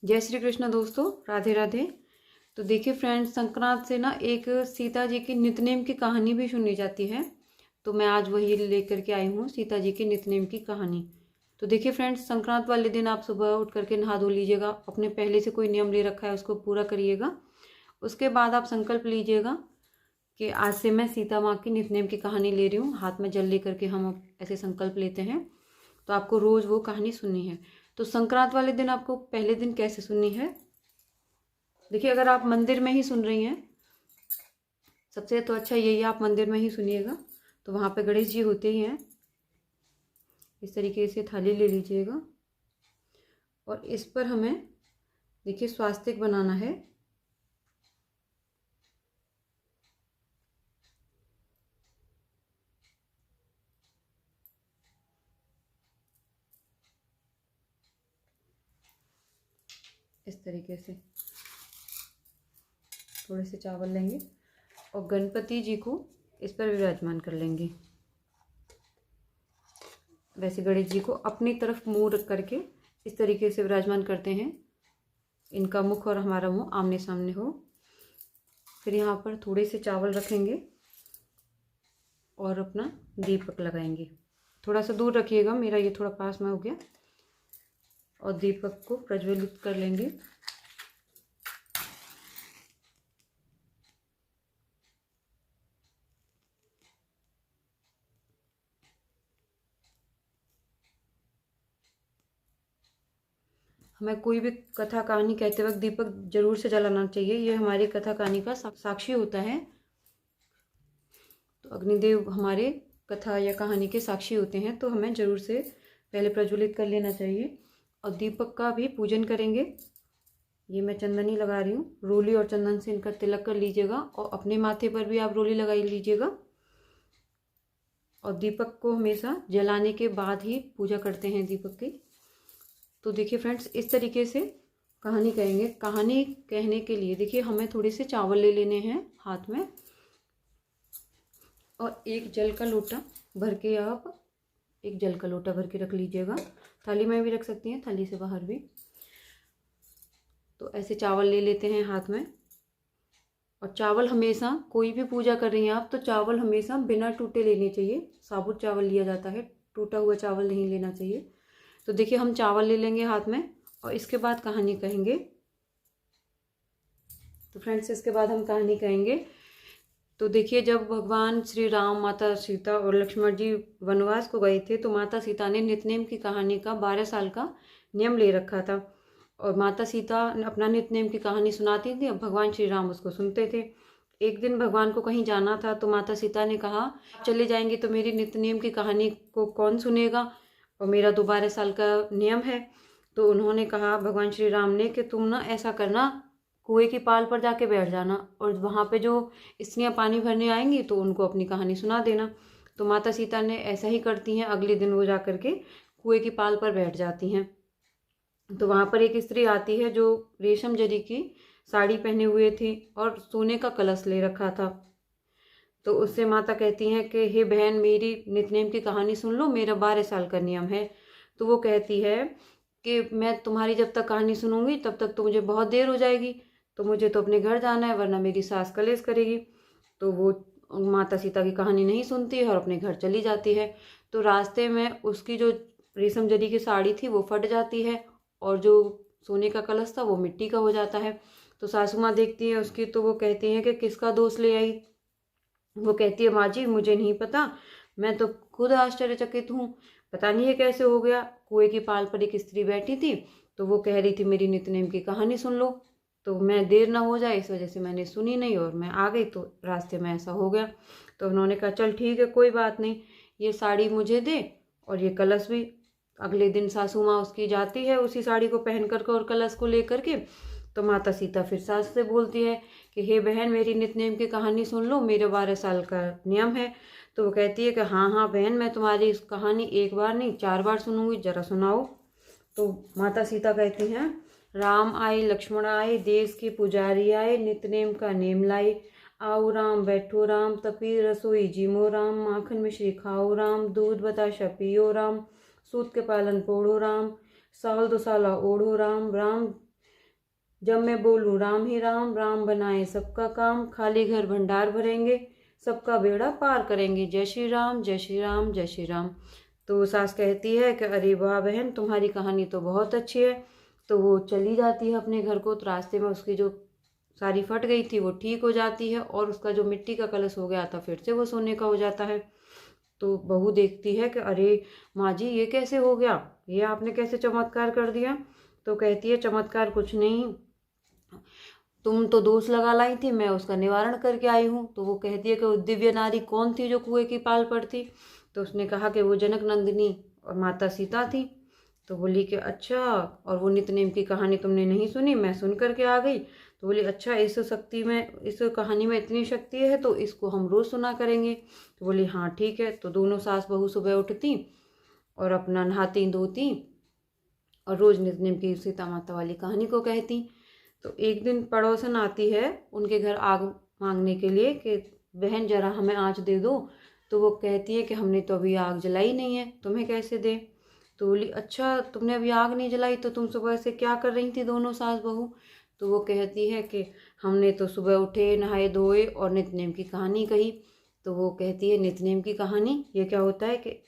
जय श्री कृष्ण दोस्तों, राधे राधे। तो देखिए फ्रेंड्स, संक्रांत से ना एक सीता जी की नित्यनेम की कहानी भी सुनी जाती है। तो मैं आज वही लेकर के आई हूँ, सीता जी की नित्यनेम की कहानी। तो देखिए फ्रेंड्स, संक्रांत वाले दिन आप सुबह उठ करके नहा धो लीजिएगा। अपने पहले से कोई नियम ले रखा है उसको पूरा करिएगा। उसके बाद आप संकल्प लीजिएगा कि आज से मैं सीता माँ की नित्यनेम की कहानी ले रही हूँ। हाथ में जल लेकर के हम ऐसे संकल्प लेते हैं। तो आपको रोज़ वो कहानी सुननी है। तो संक्रांत वाले दिन आपको पहले दिन कैसे सुननी है, देखिए अगर आप मंदिर में ही सुन रही हैं सबसे तो अच्छा यही है, आप मंदिर में ही सुनिएगा। तो वहाँ पे गणेश जी होते ही हैं। इस तरीके से थाली ले लीजिएगा और इस पर हमें देखिए स्वास्तिक बनाना है। इस तरीके से थोड़े से चावल लेंगे और गणपति जी को इस पर विराजमान कर लेंगे। वैसे गणेश जी को अपनी तरफ मुंह रख करके इस तरीके से विराजमान करते हैं। इनका मुख और हमारा मुंह आमने सामने हो। फिर यहाँ पर थोड़े से चावल रखेंगे और अपना दीपक लगाएंगे। थोड़ा सा दूर रखिएगा, मेरा ये थोड़ा पास में हो गया। और दीपक को प्रज्वलित कर लेंगे। हमें कोई भी कथा कहानी कहते वक्त दीपक जरूर से जलाना चाहिए। ये हमारी कथा कहानी का साक्षी होता है। तो अग्निदेव हमारे कथा या कहानी के साक्षी होते हैं, तो हमें जरूर से पहले प्रज्वलित कर लेना चाहिए। और दीपक का भी पूजन करेंगे। ये मैं चंदनी लगा रही हूँ। रोली और चंदन से इनका तिलक कर लीजिएगा और अपने माथे पर भी आप रोली लगाई लीजिएगा। और दीपक को हमेशा जलाने के बाद ही पूजा करते हैं दीपक की। तो देखिए फ्रेंड्स, इस तरीके से कहानी कहेंगे। कहानी कहने के लिए देखिए हमें थोड़े से चावल ले लेने हैं हाथ में और एक जल का लोटा भर के, आप एक जल का लोटा भर के रख लीजिएगा। थाली में भी रख सकती हैं, थाली से बाहर भी। तो ऐसे चावल ले लेते हैं हाथ में। और चावल हमेशा, कोई भी पूजा कर रही हैं आप तो चावल हमेशा बिना टूटे लेने चाहिए। साबुत चावल लिया जाता है, टूटा हुआ चावल नहीं लेना चाहिए। तो देखिए हम चावल ले लेंगे हाथ में और इसके बाद कहानी कहेंगे। तो फ्रेंड्स, इसके बाद हम कहानी कहेंगे। तो देखिए जब भगवान श्री राम, माता सीता और लक्ष्मण जी वनवास को गए थे तो माता सीता ने नित्यनेम की कहानी का 12 साल का नियम ले रखा था। और माता सीता अपना नित्यनेम की कहानी सुनाती थी, अब भगवान श्री राम उसको सुनते थे। एक दिन भगवान को कहीं जाना था तो माता सीता ने कहा, चले जाएंगे तो मेरी नित्यनेम की कहानी को कौन सुनेगा, और मेरा 12 साल का नियम है। तो उन्होंने कहा भगवान श्री राम ने कि तुम ना ऐसा करना, कुएं की पाल पर जाके बैठ जाना और वहाँ पे जो स्त्रियाँ पानी भरने आएंगी तो उनको अपनी कहानी सुना देना। तो माता सीता ने ऐसा ही करती हैं। अगले दिन वो जा करके कुएं की पाल पर बैठ जाती हैं। तो वहाँ पर एक स्त्री आती है जो रेशम जरी की साड़ी पहने हुए थी और सोने का कलश ले रखा था। तो उससे माता कहती हैं कि हे बहन, मेरी नित्यनेम की कहानी सुन लो, मेरा 12 साल का नियम है। तो वो कहती है कि मैं तुम्हारी जब तक कहानी सुनूंगी तब तक तो मुझे बहुत देर हो जाएगी, तो मुझे तो अपने घर जाना है वरना मेरी सास कलेश करेगी। तो वो माता सीता की कहानी नहीं सुनती है और अपने घर चली जाती है। तो रास्ते में उसकी जो रेशम जरी की साड़ी थी वो फट जाती है और जो सोने का कलश था वो मिट्टी का हो जाता है। तो सासू माँ देखती है उसकी, तो वो कहती हैं कि किसका दोष ले आई। वो कहती है, माँ जी मुझे नहीं पता, मैं तो खुद आश्चर्यचकित हूँ, पता नहीं ये कैसे हो गया। कुएं की पाल पर एक स्त्री बैठी थी तो वो कह रही थी मेरी नित्यनेम की कहानी सुन लो, तो मैं देर ना हो जाए इस वजह से मैंने सुनी नहीं और मैं आ गई, तो रास्ते में ऐसा हो गया। तो उन्होंने कहा चल ठीक है, कोई बात नहीं, ये साड़ी मुझे दे और ये कलश भी। अगले दिन सासू माँ उसकी जाती है उसी साड़ी को पहन कर और कलश को लेकर के। तो माता सीता फिर सास से बोलती है कि हे बहन, मेरी नित्यनेम की कहानी सुन लो, मेरे 12 साल का नियम है। तो वो कहती है कि हाँ हाँ बहन, मैं तुम्हारी इस कहानी एक बार नहीं 4 बार सुनूंगी, जरा सुनाओ। तो माता सीता कहती हैं, राम आए लक्ष्मण आए, देश के पुजारी आए, नित्यनेम का नेम लाए। आओ राम बैठो राम, तपी रसोई जिमो राम, माखन मिश्री खाओ राम, दूध बताशा पियो राम, सूत के पालन पोड़ो राम, साल दो साला ओढ़ो राम, राम जब मैं बोलूँ राम ही राम, राम बनाए सबका काम, खाली घर भंडार भरेंगे, सबका बेड़ा पार करेंगे। जय श्री राम, जय श्री राम, जय श्री राम। तो सास कहती है कि अरे वाह बहन, तुम्हारी कहानी तो बहुत अच्छी है। तो वो चली जाती है अपने घर को। तो रास्ते में उसकी जो साड़ी फट गई थी वो ठीक हो जाती है, और उसका जो मिट्टी का कलश हो गया था फिर से वो सोने का हो जाता है। तो बहू देखती है कि अरे माँ जी, ये कैसे हो गया, ये आपने कैसे चमत्कार कर दिया। तो कहती है चमत्कार कुछ नहीं, तुम तो दोष लगा लाई थी, मैं उसका निवारण करके आई हूँ। तो वो कहती है कि वो दिव्य नारी कौन थी जो कुएं की पाल पर थी। तो उसने कहा कि वो जनक नंदिनी और माता सीता थी। तो बोली कि अच्छा, और वो नित्यनेम की कहानी तुमने नहीं सुनी, मैं सुन करके आ गई। तो बोली अच्छा, इस कहानी में इतनी शक्ति है तो इसको हम रोज़ सुना करेंगे। तो बोली हाँ ठीक है। तो दोनों सास बहू सुबह उठती और अपना नहाती धोती और रोज़ नित्यनेम की सीता माता वाली कहानी को कहती। तो एक दिन पड़ोसन आती है उनके घर आग मांगने के लिए कि बहन जरा हमें आँच दे दो। तो वो कहती है कि हमने तो अभी आग जलाई नहीं है, तुम्हें कैसे दे। तो बोली अच्छा, तुमने अभी आग नहीं जलाई तो तुम सुबह से क्या कर रही थी दोनों सास बहू। तो वो कहती है कि हमने तो सुबह उठे, नहाए धोए और नित्यनेम की कहानी कही। तो वो कहती है नित्यनेम की कहानी, ये क्या होता है कि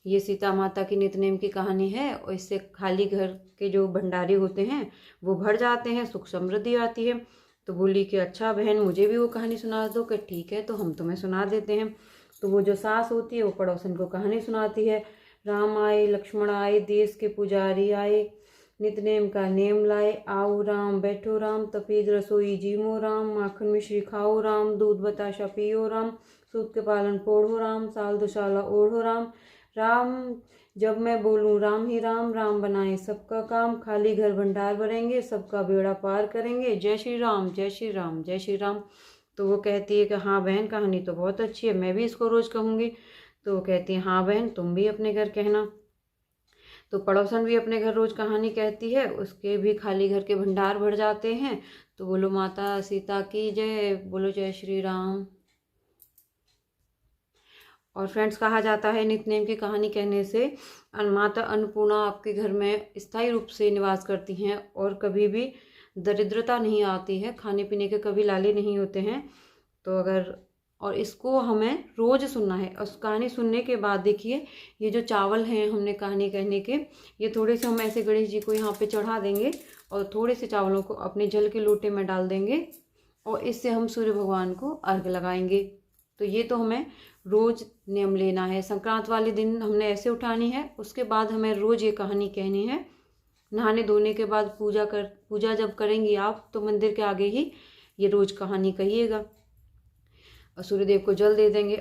ये सीता माता की नित्यनेम की कहानी है, और इससे खाली घर के जो भंडारे होते हैं वो भर जाते हैं, सुख समृद्धि आती है। तो बोली कि अच्छा बहन, मुझे भी वो कहानी सुना दो। कि ठीक है, तो हम तुम्हें सुना देते हैं। तो वो जो सास होती है वो पड़ोसन को कहानी सुनाती है। राम आए, लक्ष्मण आए, देश के पुजारी आए, नित्यनेम का नेम लाए, आओ राम बैठो राम, तपेद रसोई जीमो राम, माखन मिश्री खाओ राम, दूध बताशा पियो राम, सूत के पालन पोढ़ो राम, साल दुशाला ओढ़ो राम। राम जब मैं बोलूँ राम ही राम, राम बनाए सबका काम, खाली घर भंडार भरेंगे, सबका बेड़ा पार करेंगे। जय श्री राम, जय श्री राम, जय श्री राम। तो वो कहती है कि हाँ बहन, कहानी तो बहुत अच्छी है, मैं भी इसको रोज़ कहूँगी। तो वो कहती है हाँ बहन, तुम भी अपने घर कहना। तो पड़ोसन भी अपने घर रोज़ कहानी कहती है, उसके भी खाली घर के भंडार भर जाते हैं। तो बोलो माता सीता की जय, बोलो जय श्री राम। और फ्रेंड्स, कहा जाता है नित्यनेम की कहानी कहने से माता अन्नपूर्णा आपके घर में स्थायी रूप से निवास करती हैं और कभी भी दरिद्रता नहीं आती है, खाने पीने के कभी लाले नहीं होते हैं। तो और इसको हमें रोज़ सुनना है। और कहानी सुनने के बाद देखिए, ये जो चावल हैं हमने कहानी कहने के, ये थोड़े से हम ऐसे गणेश जी को यहाँ पे चढ़ा देंगे और थोड़े से चावलों को अपने जल के लोटे में डाल देंगे, और इससे हम सूर्य भगवान को अर्घ लगाएंगे। तो ये तो हमें रोज़ नियम लेना है। संक्रांत वाले दिन हमने ऐसे उठानी है, उसके बाद हमें रोज़ ये कहानी कहनी है। नहाने धोने के बाद पूजा जब करेंगी आप, तो मंदिर के आगे ही ये रोज़ कहानी कहिएगा और सूर्यदेव को जल दे देंगे।